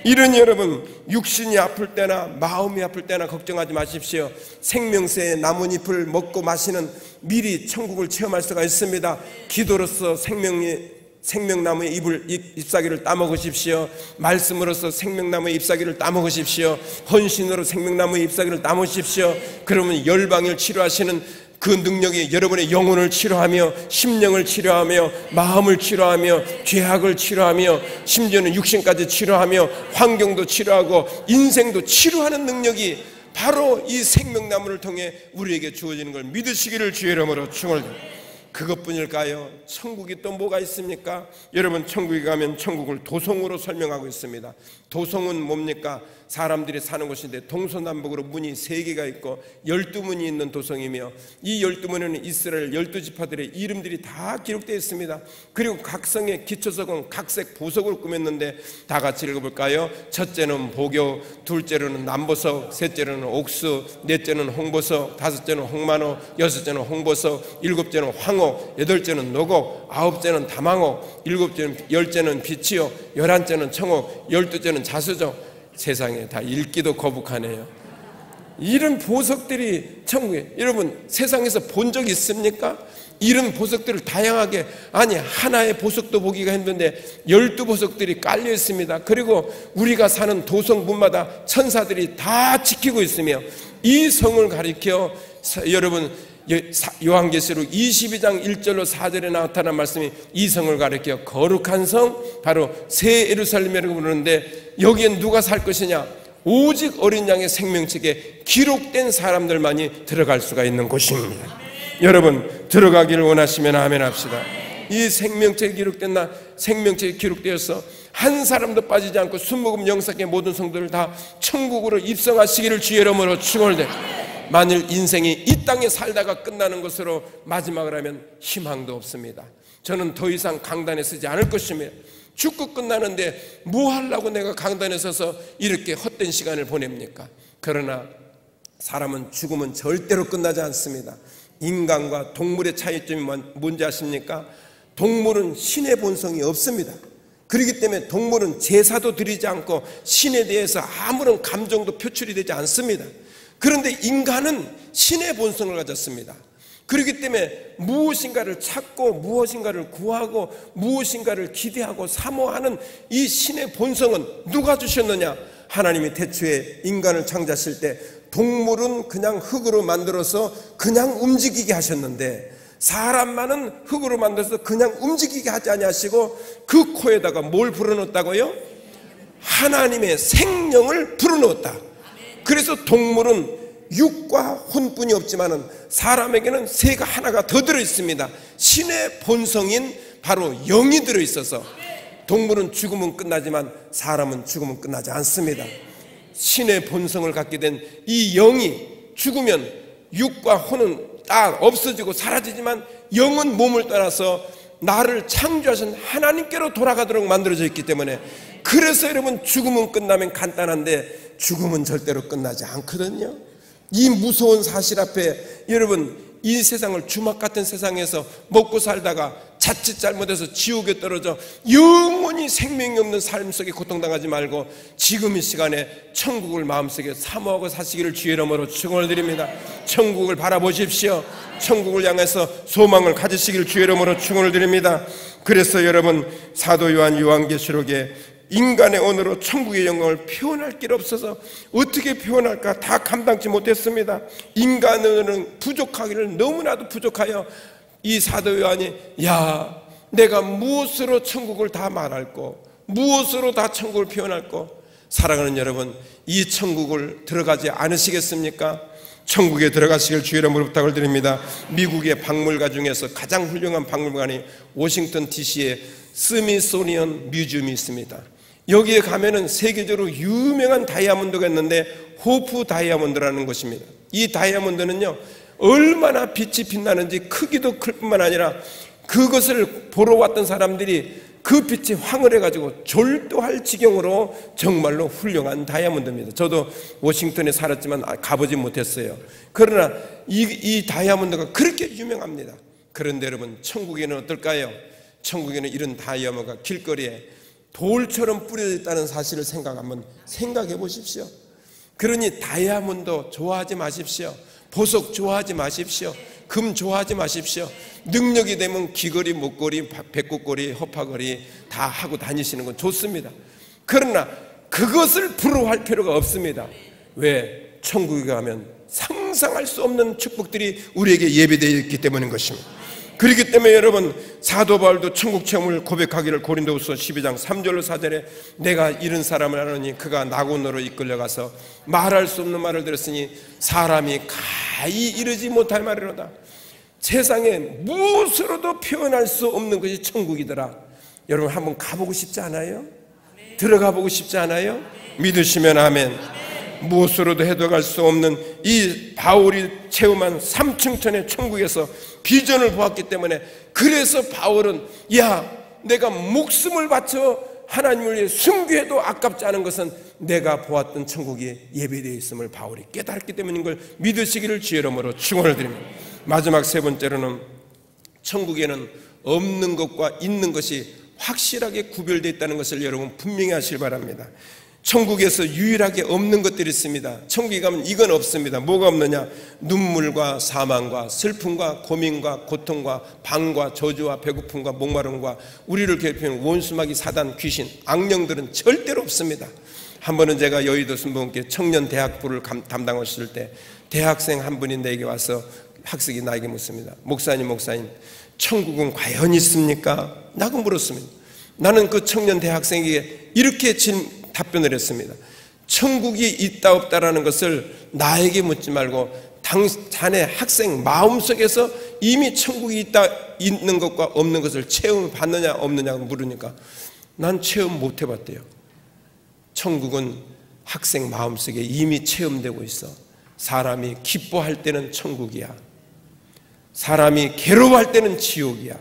이러니 여러분, 육신이 아플 때나 마음이 아플 때나 걱정하지 마십시오. 생명수의 나뭇잎을 먹고 마시는 미리 천국을 체험할 수가 있습니다. 기도로서 생명나무의 잎사귀를 따먹으십시오. 말씀으로서 생명나무의 잎사귀를 따먹으십시오. 헌신으로 생명나무의 잎사귀를 따먹으십시오. 그러면 열방을 치료하시는 그 능력이 여러분의 영혼을 치료하며 심령을 치료하며 마음을 치료하며 죄악을 치료하며 심지어는 육신까지 치료하며 환경도 치료하고 인생도 치료하는 능력이 바로 이 생명나무를 통해 우리에게 주어지는 걸 믿으시기를 주의 이름으로 축원합니다. 그것뿐일까요? 천국이 또 뭐가 있습니까? 여러분, 천국에 가면 천국을 도성으로 설명하고 있습니다. 도성은 뭡니까? 사람들이 사는 곳인데 동서남북으로 문이 3개가 있고 12문이 있는 도성이며, 이 12문에는 이스라엘 12지파들의 이름들이 다 기록되어 있습니다. 그리고 각 성의 기초석은 각색 보석으로 꾸몄는데 다 같이 읽어볼까요? 첫째는 보교, 둘째로는 남보석, 셋째로는 옥수, 넷째는 홍보석, 다섯째는 홍만호, 여섯째는 홍보석, 일곱째는 황호, 여덟째는 노곡, 아홉째는 다망호, 열째는 비치호, 11째는 청호, 12째는 자수정. 세상에 다 읽기도 거북하네요. 이런 보석들이 천국에, 여러분 세상에서 본 적 있습니까? 이런 보석들을 다양하게, 아니 하나의 보석도 보기가 힘든데 12보석들이 깔려 있습니다. 그리고 우리가 사는 도성문마다 천사들이 다 지키고 있으며, 이 성을 가리켜 여러분 요한계시록 22장 1절로 4절에 나타난 말씀이 이 성을 가리켜 거룩한 성, 바로 새 예루살렘이라고 부르는데, 여기엔 누가 살 것이냐? 오직 어린 양의 생명책에 기록된 사람들만이 들어갈 수가 있는 곳입니다. 여러분, 들어가기를 원하시면 아멘 합시다. 이 생명책에 기록되어서 한 사람도 빠지지 않고 순복음 영사의 모든 성도를 다 천국으로 입성하시기를 주의 이름으로 축원합니다. 만일 인생이 이 땅에 살다가 끝나는 것으로 마지막을 하면 희망도 없습니다. 저는 더 이상 강단에 서지 않을 것이며, 죽고 끝나는데 뭐 하려고 내가 강단에 서서 이렇게 헛된 시간을 보냅니까? 그러나 사람은 죽으면 절대로 끝나지 않습니다. 인간과 동물의 차이점이 뭔지 아십니까? 동물은 신의 본성이 없습니다. 그렇기 때문에 동물은 제사도 드리지 않고 신에 대해서 아무런 감정도 표출이 되지 않습니다. 그런데 인간은 신의 본성을 가졌습니다. 그렇기 때문에 무엇인가를 찾고 무엇인가를 구하고 무엇인가를 기대하고 사모하는 이 신의 본성은 누가 주셨느냐? 하나님이 태초에 인간을 창조하실 때 동물은 그냥 흙으로 만들어서 그냥 움직이게 하셨는데, 사람만은 흙으로 만들어서 그냥 움직이게 하지 아니하시고 그 코에다가 뭘 불어넣었다고요? 하나님의 생명을 불어넣었다. 그래서 동물은 육과 혼뿐이 없지만은 사람에게는 새가 하나가 더 들어있습니다. 신의 본성인 바로 영이 들어있어서 동물은 죽으면 끝나지만 사람은 죽으면 끝나지 않습니다. 신의 본성을 갖게 된 이 영이 죽으면 육과 혼은 딱 없어지고 사라지지만 영은 몸을 떠나서 나를 창조하신 하나님께로 돌아가도록 만들어져 있기 때문에, 그래서 여러분 죽음은 끝나면 간단한데 죽음은 절대로 끝나지 않거든요. 이 무서운 사실 앞에 여러분, 이 세상을, 주막 같은 세상에서 먹고 살다가 자칫 잘못해서 지옥에 떨어져 영원히 생명이 없는 삶 속에 고통당하지 말고 지금 이 시간에 천국을 마음속에 사모하고 사시기를 주의 이름으로 축원을 드립니다. 천국을 바라보십시오. 천국을 향해서 소망을 가지시기를 주의 이름으로 축원을 드립니다. 그래서 여러분, 사도 요한계시록에 인간의 언어로 천국의 영광을 표현할 길 없어서 어떻게 표현할까 다 감당치 못했습니다. 인간은 부족하기를 너무나도 부족하여 이 사도 요한이, 야, 내가 무엇으로 천국을 다 말할꼬, 무엇으로 다 천국을 표현할꼬. 사랑하는 여러분, 이 천국을 들어가지 않으시겠습니까? 천국에 들어가시길 주의 이름으로 부탁을 드립니다. 미국의 박물관 중에서 가장 훌륭한 박물관이 워싱턴 DC의 스미소니언 뮤지엄이 있습니다. 여기에 가면은 세계적으로 유명한 다이아몬드가 있는데 호프 다이아몬드라는 것입니다. 이 다이아몬드는요, 얼마나 빛이 빛나는지 크기도 클 뿐만 아니라 그것을 보러 왔던 사람들이 그 빛이 황홀해가지고 졸도할 지경으로 정말로 훌륭한 다이아몬드입니다. 저도 워싱턴에 살았지만 가보지 못했어요. 그러나 이 다이아몬드가 그렇게 유명합니다. 그런데 여러분, 천국에는 어떨까요? 천국에는 이런 다이아몬드가 길거리에 돌처럼 뿌려져 있다는 사실을 한번 생각해 보십시오. 그러니 다이아몬드 좋아하지 마십시오. 보석 좋아하지 마십시오. 금 좋아하지 마십시오. 능력이 되면 귀걸이, 목걸이, 배꼽걸이, 허파걸이 다 하고 다니시는 건 좋습니다. 그러나 그것을 부러워할 필요가 없습니다. 왜? 천국에 가면 상상할 수 없는 축복들이 우리에게 예비되어 있기 때문인 것입니다. 그렇기 때문에 여러분, 사도 바울도 천국 체험을 고백하기를 고린도후서 12장 3절로 4절에 내가 이런 사람을 아노니 그가 낙원으로 이끌려가서 말할 수 없는 말을 들었으니 사람이 가히 이르지 못할 말이로다. 세상에 무엇으로도 표현할 수 없는 것이 천국이더라. 여러분 한번 가보고 싶지 않아요? 들어가 보고 싶지 않아요? 믿으시면 아멘. 무엇으로도 해독할 수 없는 이 바울이 체험한 3층천의 천국에서 비전을 보았기 때문에, 그래서 바울은 야, 내가 목숨을 바쳐 하나님을 위해 순교해도 아깝지 않은 것은 내가 보았던 천국이 예배되어 있음을 바울이 깨달았기 때문인 걸 믿으시기를 주의 이름으로 축원을 드립니다. 마지막 세 번째로는 천국에는 없는 것과 있는 것이 확실하게 구별되어 있다는 것을 여러분 분명히 하시길 바랍니다. 천국에서 유일하게 없는 것들이 있습니다. 천국에 가면 이건 없습니다. 뭐가 없느냐? 눈물과 사망과 슬픔과 고민과 고통과 방과 저주와 배고픔과 목마름과 우리를 괴롭히는 원수마귀 사단 귀신 악령들은 절대로 없습니다. 한 번은 제가 여의도 순복음교회 청년 대학부를 담당했을 때 대학생 한 분이 내게 와서 학생이 나에게 묻습니다. 목사님 천국은 과연 있습니까? 라고 물었습니다. 나는 그 청년 대학생에게 이렇게 답변을 했습니다. 천국이 있다 없다라는 것을 나에게 묻지 말고 자네 학생 마음속에서 이미 천국이 있는 것과 없는 것을 체험받느냐 없느냐고 물으니까 난 체험 못 해봤대요. 천국은 학생 마음속에 이미 체험되고 있어. 사람이 기뻐할 때는 천국이야, 사람이 괴로워할 때는 지옥이야.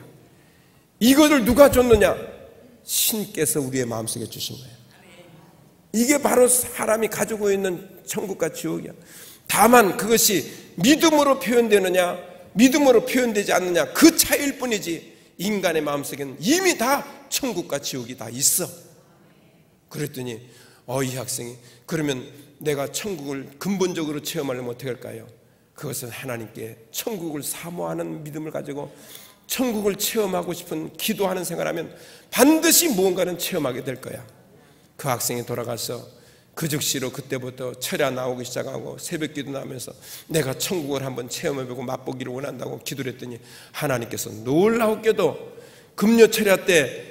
이것을 누가 줬느냐? 신께서 우리의 마음속에 주신 거예요. 이게 바로 사람이 가지고 있는 천국과 지옥이야. 다만 그것이 믿음으로 표현되느냐 믿음으로 표현되지 않느냐, 그 차이일 뿐이지 인간의 마음속에는 이미 다 천국과 지옥이 다 있어. 그랬더니 이 학생이 그러면 내가 천국을 근본적으로 체험하려면 어떻게 할까요? 그것은 하나님께 천국을 사모하는 믿음을 가지고 천국을 체험하고 싶은 기도하는 생활하면 반드시 무언가는 체험하게 될 거야. 그 학생이 돌아가서 그 즉시로 그때부터 철야 나오기 시작하고 새벽기도 나오면서 내가 천국을 한번 체험해보고 맛보기를 원한다고 기도를 했더니 하나님께서 놀라웠게도 금요 철야 때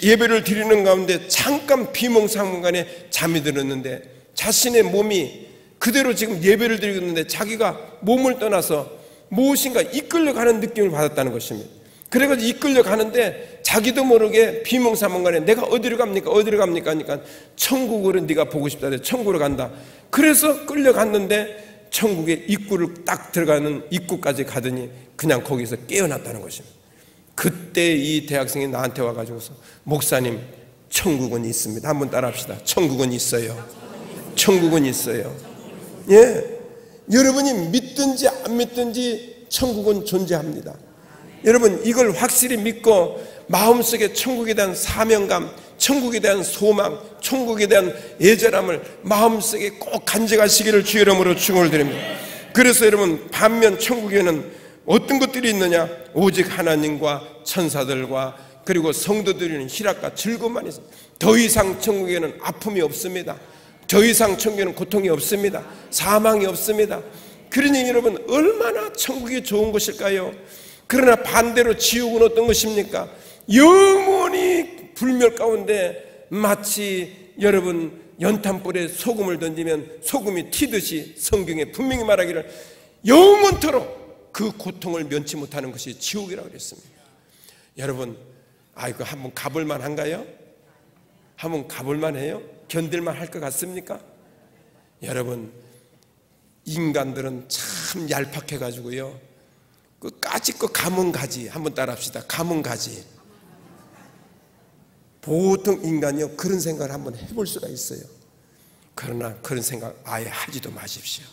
예배를 드리는 가운데 잠깐 비몽사몽간에 잠이 들었는데 자신의 몸이 그대로 지금 예배를 드리고 있는데 자기가 몸을 떠나서 무엇인가 이끌려가는 느낌을 받았다는 것입니다. 그래가지고 이끌려가는데 자기도 모르게 비몽사몽간에 내가 어디로 갑니까? 하니까 천국으로 네가 보고 싶다. 천국으로 간다. 그래서 끌려갔는데 천국의 입구를 딱 들어가는 입구까지 가더니 그냥 거기서 깨어났다는 것입니다. 그때 이 대학생이 나한테 와가지고서 목사님, 천국은 있습니다. 한번 따라합시다. 천국은 있어요. 천국은 있어요. 예, 여러분이 믿든지 안 믿든지 천국은 존재합니다. 여러분 이걸 확실히 믿고 마음속에 천국에 대한 사명감, 천국에 대한 소망, 천국에 대한 애절함을 마음속에 꼭 간직하시기를 주의 이름으로 축원을 드립니다. 그래서 여러분 반면 천국에는 어떤 것들이 있느냐? 오직 하나님과 천사들과 그리고 성도들이 희락과 즐거움만 있습니다. 더 이상 천국에는 아픔이 없습니다. 더 이상 천국에는 고통이 없습니다. 사망이 없습니다. 그러니 여러분 얼마나 천국이 좋은 것일까요? 그러나 반대로 지옥은 어떤 것입니까? 영원히 불멸 가운데 마치 여러분 연탄불에 소금을 던지면 소금이 튀듯이 성경에 분명히 말하기를 영원토록 그 고통을 면치 못하는 것이 지옥이라고 그랬습니다. 여러분 이거 한번 가볼 만한가요? 한번 가볼 만해요? 견딜만 할 것 같습니까? 여러분 인간들은 참 얄팍해 가지고요, 그 까짓 거 가문가지. 한번 따라합시다. 가문가지. 보통 인간이요 그런 생각을 한번 해볼 수가 있어요. 그러나 그런 생각 아예 하지도 마십시오.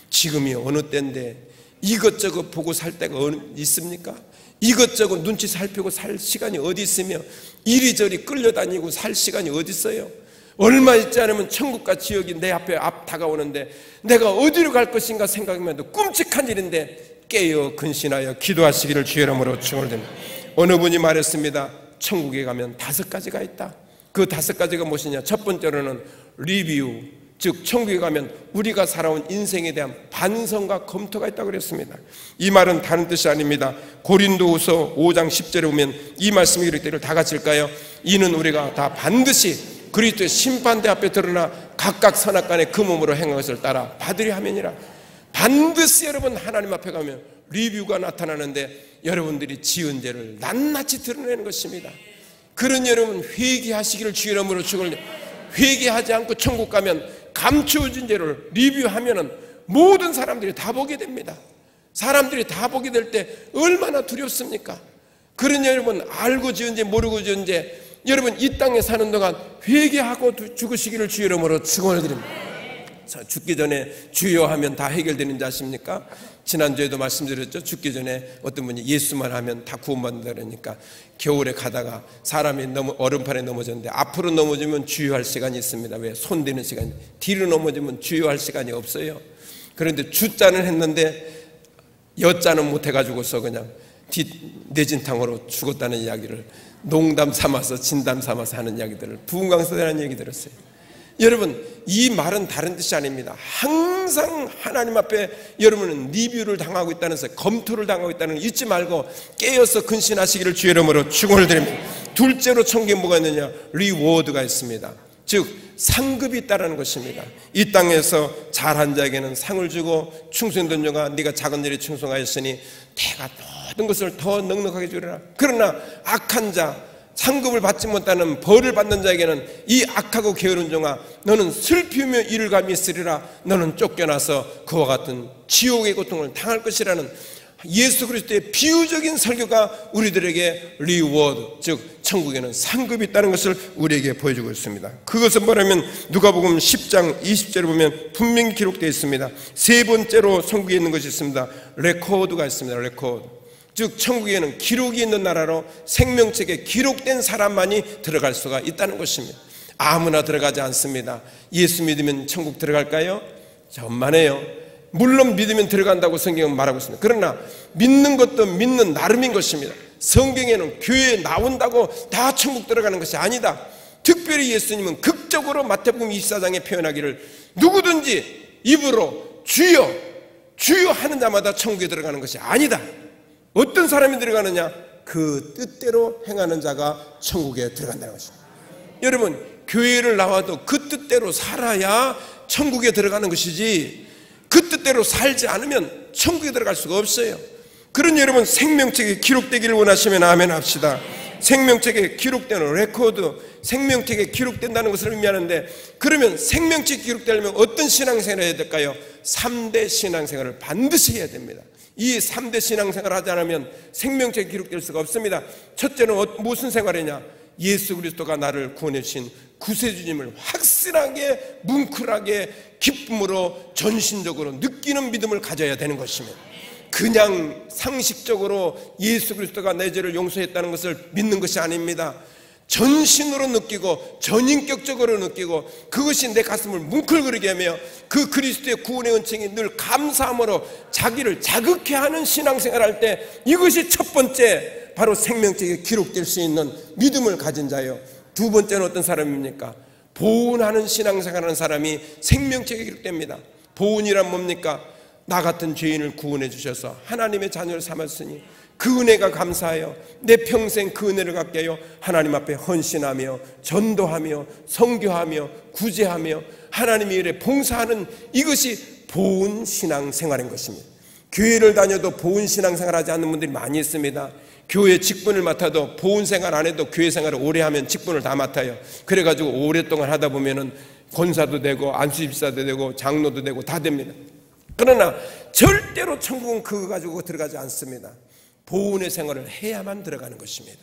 지금이 어느 때인데 이것저것 보고 살 때가 있습니까? 이것저것 눈치 살피고 살 시간이 어디 있으며 이리저리 끌려다니고 살 시간이 어디 있어요? 얼마 있지 않으면 천국과 지옥이 내 앞에 다가오는데 내가 어디로 갈 것인가 생각하면 끔찍한 일인데 깨어 근신하여 기도하시기를 주의 이름으로 축원드립니다. 어느 분이 말했습니다. 천국에 가면 5가지가 있다. 그 5가지가 무엇이냐? 첫 번째로는 리뷰, 즉 천국에 가면 우리가 살아온 인생에 대한 반성과 검토가 있다고 그랬습니다. 이 말은 다른 뜻이 아닙니다. 고린도후서 5장 10절에 보면 이 말씀이 이렇게 다 같이 읽까요? 이는 우리가 다 반드시 그리스도의 심판대 앞에 드러나 각각 선악간에 그 몸으로 행한 것을 따라 받으려 함이니라. 반드시 여러분 하나님 앞에 가면 리뷰가 나타나는데 여러분들이 지은 죄를 낱낱이 드러내는 것입니다. 그런 여러분 회개하시기를 주의 이름으로 축원합니다. 회개하지 않고 천국 가면 감추어진 죄를 리뷰하면은 모든 사람들이 다 보게 됩니다. 사람들이 다 보게 될 때 얼마나 두렵습니까? 그런 여러분 알고 지은 죄 모르고 지은 죄 여러분 이 땅에 사는 동안 회개하고 죽으시기를 주의 이름으로 축원을 드립니다. 죽기 전에 주여 하면 다 해결되는 줄 아십니까? 지난주에도 말씀드렸죠. 죽기 전에 어떤 분이 예수만 하면 다 구원받는다 그러니까 겨울에 가다가 사람이 얼음판에 넘어졌는데 앞으로 넘어지면 주여할 시간이 있습니다. 왜? 손대는 시간이. 뒤로 넘어지면 주여할 시간이 없어요. 그런데 주자는 했는데 여자는 못해가지고서 그냥 뇌진탕으로 죽었다는 이야기를 농담 삼아서 진담 삼아서 하는 이야기들을 부흥강서대라는 얘기 들었어요. 여러분 이 말은 다른 뜻이 아닙니다. 항상 하나님 앞에 여러분은 리뷰를 당하고 있다는 것을, 검토를 당하고 있다는 걸 잊지 말고 깨어서 근신하시기를 주의 이름으로 축원을 드립니다. 둘째로 천국에 뭐가 있느냐? 리워드가 있습니다. 즉 상급이 있다는 것입니다. 이 땅에서 잘한 자에게는 상을 주고 충성된 자가 네가 작은 일에 충성하였으니 내가 모든 것을 더 넉넉하게 주리라. 그러나 악한 자, 상급을 받지 못하는 벌을 받는 자에게는 이 악하고 게으른 종아 너는 슬피우며 이를 감히 있으리라. 너는 쫓겨나서 그와 같은 지옥의 고통을 당할 것이라는 예수 그리스도의 비유적인 설교가 우리들에게 리워드, 즉 천국에는 상급이 있다는 것을 우리에게 보여주고 있습니다. 그것은 뭐냐면 누가복음 10장 20절에 보면 분명히 기록되어 있습니다. 세 번째로 천국에 있는 것이 있습니다. 레코드가 있습니다. 레코드, 즉 천국에는 기록이 있는 나라로 생명책에 기록된 사람만이 들어갈 수가 있다는 것입니다. 아무나 들어가지 않습니다. 예수 믿으면 천국 들어갈까요? 천만에요. 물론 믿으면 들어간다고 성경은 말하고 있습니다. 그러나 믿는 것도 믿는 나름인 것입니다. 성경에는 교회에 나온다고 다 천국 들어가는 것이 아니다. 특별히 예수님은 극적으로 마태복음 24장에 표현하기를 누구든지 입으로 주여 주여 하는 자마다 천국에 들어가는 것이 아니다. 어떤 사람이 들어가느냐? 그 뜻대로 행하는 자가 천국에 들어간다는 것입니다. 여러분 교회를 나와도 그 뜻대로 살아야 천국에 들어가는 것이지 그 뜻대로 살지 않으면 천국에 들어갈 수가 없어요. 그런 여러분 생명책에 기록되기를 원하시면 아멘 합시다. 생명책에 기록되는 레코드, 생명책에 기록된다는 것을 의미하는데 그러면 생명책에 기록되려면 어떤 신앙생활을 해야 될까요? 3대 신앙생활을 반드시 해야 됩니다. 이 3대 신앙생활을 하지 않으면 생명책에 기록될 수가 없습니다. 첫째는 무슨 생활이냐? 예수 그리스도가 나를 구원해 주신 구세주님을 확실하게 뭉클하게 기쁨으로 전신적으로 느끼는 믿음을 가져야 되는 것입니다. 그냥 상식적으로 예수 그리스도가 내 죄를 용서했다는 것을 믿는 것이 아닙니다. 전신으로 느끼고 전인격적으로 느끼고 그것이 내 가슴을 뭉클거리게 하며 그 그리스도의 구원의 은총이 늘 감사함으로 자기를 자극해 하는 신앙생활을 할 때 이것이 첫 번째 바로 생명책에 기록될 수 있는 믿음을 가진 자예요. 두 번째는 어떤 사람입니까? 보은하는 신앙생활하는 사람이 생명책에 기록됩니다. 보은이란 뭡니까? 나 같은 죄인을 구원해 주셔서 하나님의 자녀를 삼았으니 그 은혜가 감사하여 내 평생 그 은혜를 갖게 하여 하나님 앞에 헌신하며 전도하며 선교하며 구제하며 하나님의 일에 봉사하는 이것이 보은 신앙생활인 것입니다. 교회를 다녀도 보은 신앙생활하지 않는 분들이 많이 있습니다. 교회 직분을 맡아도 보은 생활 안 해도 교회 생활을 오래 하면 직분을 다 맡아요. 그래가지고 오랫동안 하다 보면은 권사도 되고 안수집사도 되고 장로도 되고 다 됩니다. 그러나 절대로 천국은 그거 가지고 들어가지 않습니다. 보은의 생활을 해야만 들어가는 것입니다.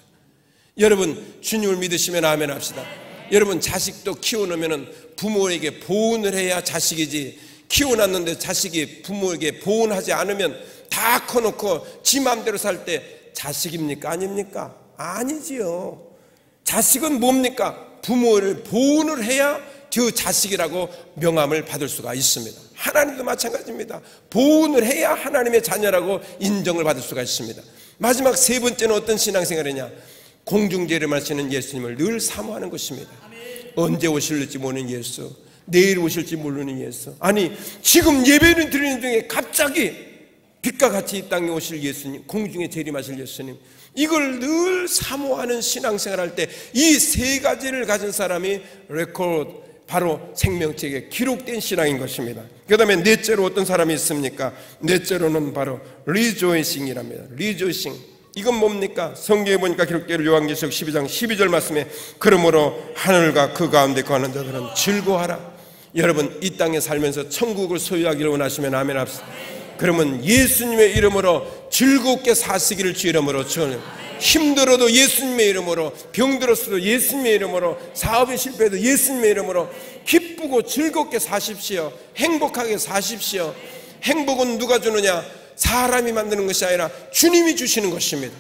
여러분 주님을 믿으시면 아멘 합시다. 여러분 자식도 키워놓으면 부모에게 보은을 해야 자식이지, 키워놨는데 자식이 부모에게 보은하지 않으면 다 커놓고 지 마음대로 살 때 자식입니까? 아닙니까? 아니지요. 자식은 뭡니까? 부모를 보은을 해야 그 자식이라고 명함을 받을 수가 있습니다. 하나님도 마찬가지입니다. 보훈을 해야 하나님의 자녀라고 인정을 받을 수가 있습니다. 마지막 세 번째는 어떤 신앙생활이냐? 공중재림하시는 예수님을 늘 사모하는 것입니다. 언제 오실지 모르는 예수, 내일 오실지 모르는 예수, 아니 지금 예배를 드리는 중에 갑자기 빛과 같이 이 땅에 오실 예수님, 공중에 재림하실 예수님, 이걸 늘 사모하는 신앙생활할 때 이 세 가지를 가진 사람이 레코드, 바로 생명책에 기록된 신앙인 것입니다. 그 다음에 넷째로 어떤 사람이 있습니까? 넷째로는 바로 리조이싱이랍니다. 리조이싱, 이건 뭡니까? 성경에 보니까 기록된 요한계시록 12장 12절 말씀에 그러므로 하늘과 그 가운데 거하는 자들은 즐거워하라. 여러분, 이 땅에 살면서 천국을 소유하기를 원하시면 아멘 합시다. 그러면 예수님의 이름으로 즐겁게 사시기를 주 이름으로 축원합니다. 힘들어도 예수님의 이름으로, 병들었어도 예수님의 이름으로, 사업이 실패해도 예수님의 이름으로 기쁘고 즐겁게 사십시오. 행복하게 사십시오. 행복은 누가 주느냐? 사람이 만드는 것이 아니라 주님이 주시는 것입니다.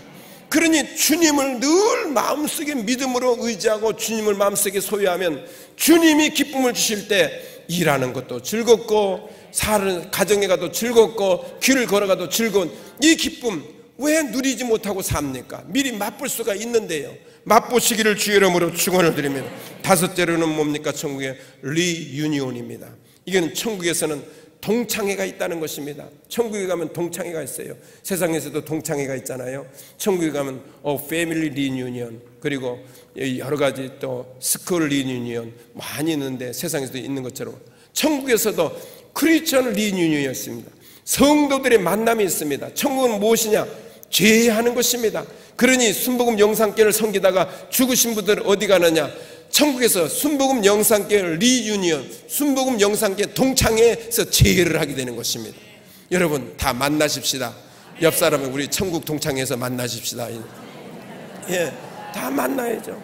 그러니 주님을 늘 마음속에 믿음으로 의지하고 주님을 마음속에 소유하면 주님이 기쁨을 주실 때 일하는 것도 즐겁고 사는 가정에 가도 즐겁고 길을 걸어가도 즐거운 이 기쁨, 왜 누리지 못하고 삽니까? 미리 맛볼 수가 있는데요. 맛보시기를 주의 이름으로 축원을 드립니다. 다섯째로는 뭡니까? 천국의 리유니온입니다. 이게는 천국에서는 동창회가 있다는 것입니다. 천국에 가면 동창회가 있어요. 세상에서도 동창회가 있잖아요. 천국에 가면 패밀리 리유니온, 그리고 여러 가지 또 스쿨 리유니온 많이 있는데 세상에서도 있는 것처럼 천국에서도 크리스천 리유니온이었습니다. 성도들의 만남이 있습니다. 천국은 무엇이냐? 죄하는 것입니다. 그러니 순복음 영상교회를 섬기다가 죽으신 분들은 어디 가느냐? 천국에서 순복음 영상교회 리유니온, 순복음 영상교회 동창회에서 제회를 하게 되는 것입니다. 여러분 다 만나십시다. 옆 사람은 우리 천국 동창회에서 만나십시다. 예, 다 만나야죠.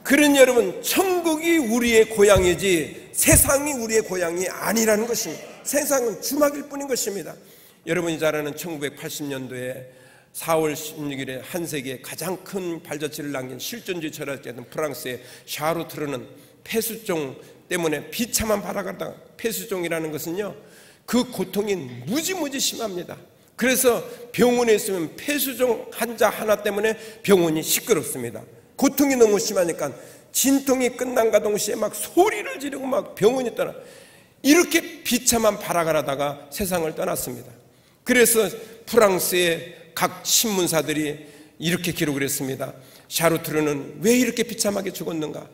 그런 여러분, 천국이 우리의 고향이지 세상이 우리의 고향이 아니라는 것입니다. 세상은 주막일 뿐인 것입니다. 여러분이 잘 아는 1980년도에 4월 16일에 한 세계에 가장 큰 발자취를 남긴 실존주의 철학자였던 프랑스의 샤르트르는 폐수종 때문에 비참한 발악하다가, 폐수종이라는 것은요 그 고통이 무지무지 심합니다. 그래서 병원에 있으면 폐수종 환자 하나 때문에 병원이 시끄럽습니다. 고통이 너무 심하니까 진통이 끝난가 동시에 막 소리를 지르고 막 병원이 떠나, 이렇게 비참한 발악을 하다가 세상을 떠났습니다. 그래서 프랑스의 각 신문사들이 이렇게 기록을 했습니다. 샤르트르는 왜 이렇게 비참하게 죽었는가?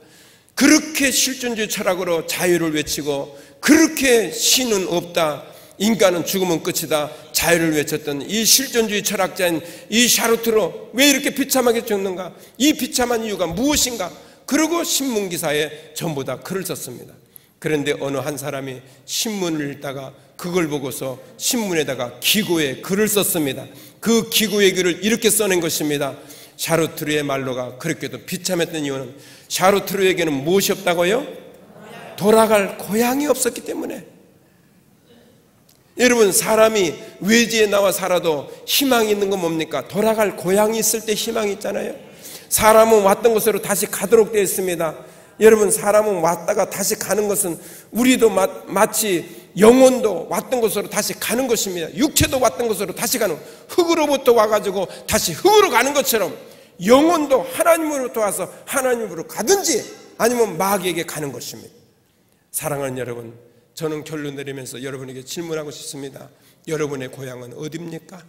그렇게 실존주의 철학으로 자유를 외치고 그렇게 신은 없다, 인간은 죽으면 끝이다, 자유를 외쳤던 이 실존주의 철학자인 이 샤르트르 왜 이렇게 비참하게 죽는가? 이 비참한 이유가 무엇인가? 그리고 신문기사에 전부 다 글을 썼습니다. 그런데 어느 한 사람이 신문을 읽다가 그걸 보고서 신문에다가 기고의 글을 썼습니다. 그 기고의 글을 이렇게 써낸 것입니다. 샤르트르의 말로가 그렇게도 비참했던 이유는 샤르트르에게는 무엇이 없다고요? 돌아갈 고향이 없었기 때문에. 여러분, 사람이 외지에 나와 살아도 희망이 있는 건 뭡니까? 돌아갈 고향이 있을 때 희망이 있잖아요. 사람은 왔던 곳으로 다시 가도록 되어 있습니다. 여러분, 사람은 왔다가 다시 가는 것은 우리도 마치 영혼도 왔던 곳으로 다시 가는 것입니다. 육체도 왔던 곳으로 다시 가는, 흙으로부터 와가지고 다시 흙으로 가는 것처럼 영혼도 하나님으로부터 와서 하나님으로 가든지 아니면 마귀에게 가는 것입니다. 사랑하는 여러분, 저는 결론 내리면서 여러분에게 질문하고 싶습니다. 여러분의 고향은 어디입니까?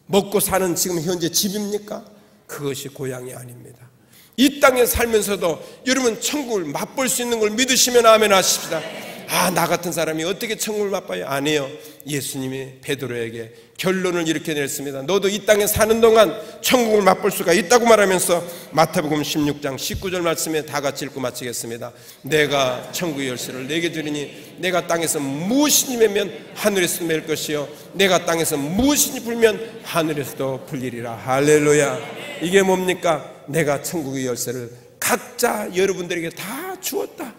먹고 사는 지금 현재 집입니까? 그것이 고향이 아닙니다. 이 땅에 살면서도 여러분 천국을 맛볼 수 있는 걸 믿으시면 아멘 하십시다. 아, 나 같은 사람이 어떻게 천국을 맛봐요? 아니에요. 예수님이 베드로에게 결론을 이렇게 냈습니다. 너도 이 땅에 사는 동안 천국을 맛볼 수가 있다고 말하면서 마태복음 16장 19절 말씀에 다 같이 읽고 마치겠습니다. 내가 천국의 열쇠를 내게 주리니 내가 땅에서 무엇이니 매면 하늘에서 맬 것이요 내가 땅에서 무엇이니 불면 하늘에서도 풀리리라. 할렐루야. 이게 뭡니까? 내가 천국의 열쇠를 각자 여러분들에게 다 주었다.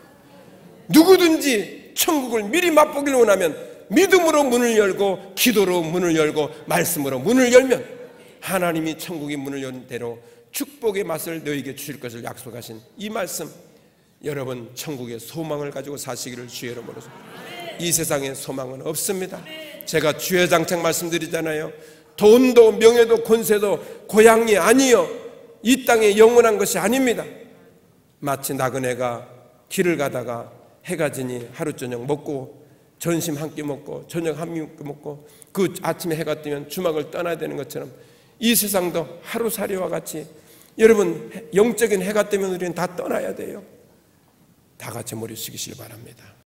누구든지 천국을 미리 맛보기를 원하면 믿음으로 문을 열고 기도로 문을 열고 말씀으로 문을 열면 하나님이 천국의 문을 연 대로 축복의 맛을 너에게 주실 것을 약속하신 이 말씀, 여러분 천국의 소망을 가지고 사시기를 주의 이름으로 이 세상에 소망은 없습니다. 제가 주야장창 말씀드리잖아요. 돈도 명예도 권세도 고향이 아니요, 이 땅에 영원한 것이 아닙니다. 마치 나그네가 길을 가다가 해가 지니 하루 저녁 먹고 점심 한 끼 먹고 저녁 한 끼 먹고 그 아침에 해가 뜨면 주막을 떠나야 되는 것처럼 이 세상도 하루살이와 같이 여러분 영적인 해가 뜨면 우리는 다 떠나야 돼요. 다 같이 머리 숙이시기 바랍니다.